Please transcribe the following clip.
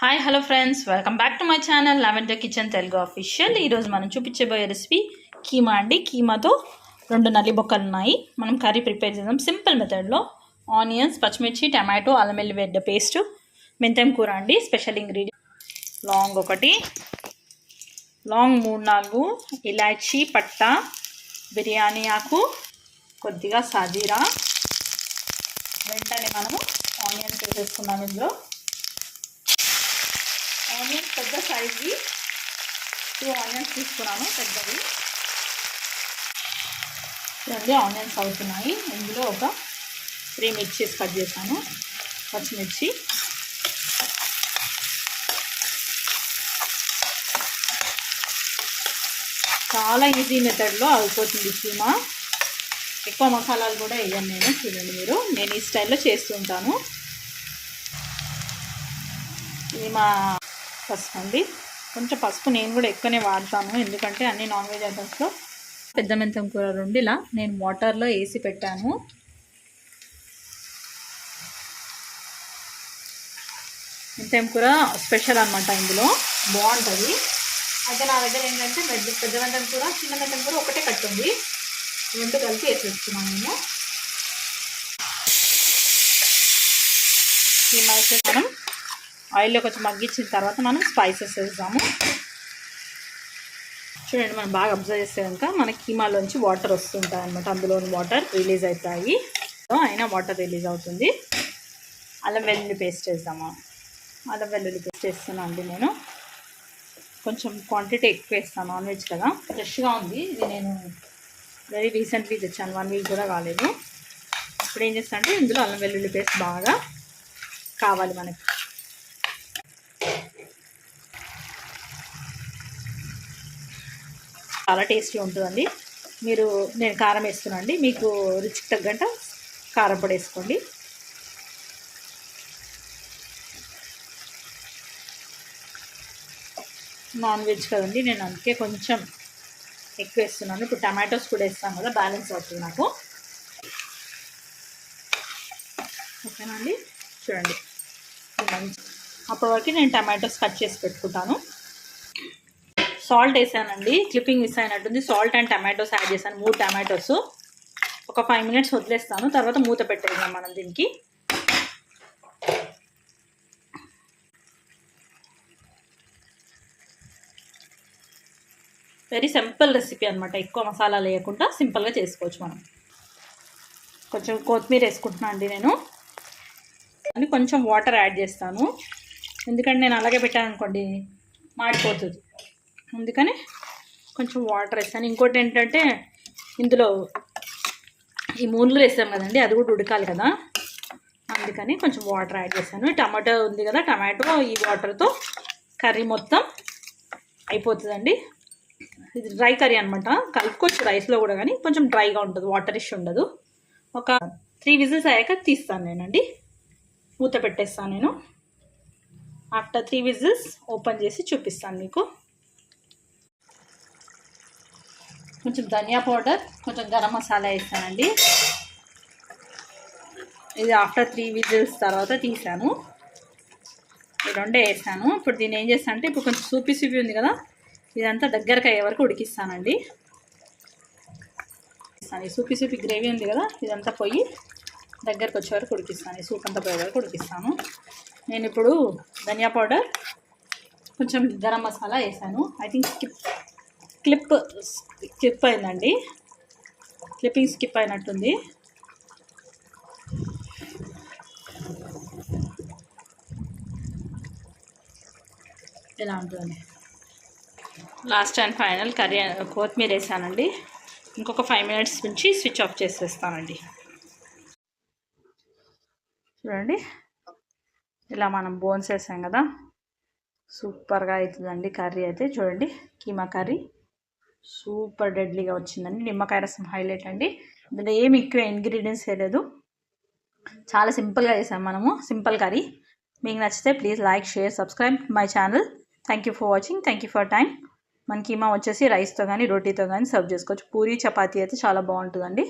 Hi hello friends, welcome back to my channel lavender kitchen Telugu official. ఈరోజు మనం చూపించబోయే recipe keema అండి. కీమాతో 2 నల్లి బొక్కలు ఉన్నాయి. మనం కర్రీ ప్రిపేర్ చేద్దాం సింపుల్ మెథడ్లో. ఆనియన్స్, పచ్చిమిర్చి, టమాటో, అల్లం వెల్లుల్లి పేస్ట్, మెంతెం కూర అండి. స్పెషల్ ఇంగ్రీడియంట్ లాంగ్ 1, లాంగ్ 3-4, ఇలాచీ, పట్టా, బిర్యానీ ఆకు, కొద్దిగా సాజీరా. వెంటనే మనము ఆనియన్స్ వేసేసుకున్నాము. ఇందులో ఆనియన్స్ పెద్ద సైజ్వి 2 ఆనియన్స్ తీసుకున్నాను, పెద్దవి. చూడండి ఆనియన్స్ అవుతున్నాయి. ఇందులో ఒక 3 మిర్చీస్ కట్ చేశాను, పచ్చిమిర్చి. చాలా ఈజీ మెథడ్లో అయిపోతుంది కీమా. ఎక్కువ మసాలాలు కూడా వేయను నేను. చూడండి నేను ఈ స్టైల్లో చేస్తూ ఉంటాను. ఇది మా పసుపు అండి. కొంచెం పసుపు నేను కూడా ఎక్కువనే వాడతాను, ఎందుకంటే అన్ని నాన్ వెజ్ ఐటమ్స్లో. పెద్ద మెంతం కూర 2 ఇలా నేను వాటర్లో వేసి పెట్టాను. మెంతం కూర స్పెషల్ అనమాట, ఇందులో బాగుంటుంది. అయితే నా దగ్గర ఏంటంటే పెద్ద మెంతం కూర, చిన్న మెంతం కూర ఒకటే కట్టుంది. 2 కలిపి వేసేస్తున్నాను నేను. ఈ మైసూర్ మనం ఆయిల్లో కొంచెం మగ్గించిన తర్వాత మనం స్పైసెస్ వేద్దాము. చూడండి, మనం బాగా అబ్జర్వ్ చేస్తే కనుక మన కీమాలోంచి వాటర్ వస్తుంటాయి అనమాట. అందులోని వాటర్ రిలీజ్ అవుతాయి, అయినా వాటర్ రిలీజ్ అవుతుంది. అల్లం వెల్లుల్లి పేస్ట్ వేద్దాము. అల్లం వెల్లుల్లి పేస్ట్ వేస్తున్నాను అండి నేను. కొంచెం క్వాంటిటీ ఎక్కువ వేస్తాను, నాన్ వెజ్ కదా. ఫ్రెష్గా ఉంది ఇది, నేను వెరీ రీసెంట్లీ తెచ్చాను, 1 వీక్ కూడా కాలేదు. ఇప్పుడు ఏం చేస్తాను అంటే ఇందులో అల్లం వెల్లుల్లి పేస్ట్ బాగా కావాలి మనకి. చాలా టేస్టీ ఉంటుందండి. నేను కారం వేస్తున్నాను అండి, మీకు రుచికి తగ్గంట కారం పొడి వేసుకోండి. నాన్ వెజ్ కదండి, నేను అందుకే కొంచెం ఎక్కువ వేస్తున్నాను. ఇప్పుడు టమాటోస్ కూడా వేస్తాను కదా, బ్యాలెన్స్ అవుతుంది నాకు. ఓకేనా అండి, చూడండి మంచి. అప్పటి వరకు నేను టమాటోస్ కట్ చేసి పెట్టుకుంటాను. సాల్ట్ వేసానండి, క్లిప్పింగ్ మిస్ అయినట్టుంది. సాల్ట్ అండ్ టమాటోస్ యాడ్ చేశాను, 3 టమాటోస్. ఒక 5 మినిట్స్ వదిలేస్తాను, తర్వాత మూత పెట్టేద్దాం మనం దీనికి. వెరీ సింపుల్ రెసిపీ అనమాట, ఎక్కువ మసాలా లేకుండా సింపుల్గా చేసుకోవచ్చు మనం. కొంచెం కొత్తిమీర వేసుకుంటున్నాను అండి నేను. అని కొంచెం వాటర్ యాడ్ చేస్తాను, ఎందుకంటే నేను అలాగే పెట్టాను అనుకోండి మాడిపోతుంది. అందుకని కొంచెం వాటర్ వేస్తాను. ఇంకోటి ఏంటంటే ఇందులో ఈ మూన్లు వేస్తాం కదండి, అది కూడా ఉడకాలి కదా, అందుకని కొంచెం వాటర్ యాడ్ చేస్తాను. టమాటో ఉంది కదా, టమాటో ఈ వాటర్తో కర్రీ మొత్తం అయిపోతుందండి. ఇది డ్రై కర్రీ అనమాట, కలుపుకోవచ్చు రైస్లో కూడా, కానీ కొంచెం డ్రైగా ఉంటుంది, వాటర్ ఇష్యూ ఉండదు. ఒక 3 విజిల్స్ అయ్యాక తీస్తాను నేనండి, మూత పెట్టేస్తాను నేను. ఆఫ్టర్ 3 విజిల్స్ ఓపెన్ చేసి చూపిస్తాను మీకు. కొంచెం ధనియా పౌడర్, కొంచెం గరం మసాలా వేస్తానండి. ఇది ఆఫ్టర్ 3 విజిల్స్ తర్వాత తీసాను, ఈ 2 వేసాను. ఇప్పుడు దీన్ని ఏం చేస్తాను అంటే, ఇప్పుడు కొంచెం సూపీ ఉంది కదా, ఇదంతా దగ్గరకు అయ్యే వరకు ఉడికిస్తానండి. ఈ సూపీ గ్రేవీ ఉంది కదా, ఇదంతా పోయి దగ్గరకు వచ్చే వరకు ఉడికిస్తాను. ఈ సూప్ అంతా పోయే వరకు ఉడికిస్తాను. నేను ఇప్పుడు ధనియా పౌడర్, కొంచెం గరం మసాలా వేసాను. ఐ థింక్ స్కిప్ అయిందండి, క్లిప్పింగ్ స్కిప్ అయినట్టుంది. ఇలా ఉంటుందండి. లాస్ట్ అండ్ ఫైనల్ కొత్తిమీర వేసానండి. ఇంకొక 5 మినిట్స్ నుంచి స్విచ్ ఆఫ్ చేసేస్తానండి. చూడండి, ఇలా మనం బోన్స్ వేసాం కదా, సూపర్గా అవుతుందండి కర్రీ అయితే. చూడండి, కీమా కర్రీ సూపర్ డెడ్లీగా వచ్చిందండి. నిమ్మకాయ రసం హైలైట్ అండి. ఇందులో ఏమి ఎక్కువ ఇంగ్రీడియంట్స్ వేయలేదు, చాలా సింపుల్గా చేసాం మనము, సింపుల్ కర్రీ. మీకు నచ్చితే please like, share, subscribe my channel. Thank you for watching, thank you for time. మన కీమా వచ్చేసి రైస్తో కానీ రోటీతో కానీ సర్వ్ చేసుకోవచ్చు. పూరీ చపాతీ అయితే చాలా బాగుంటుందండి.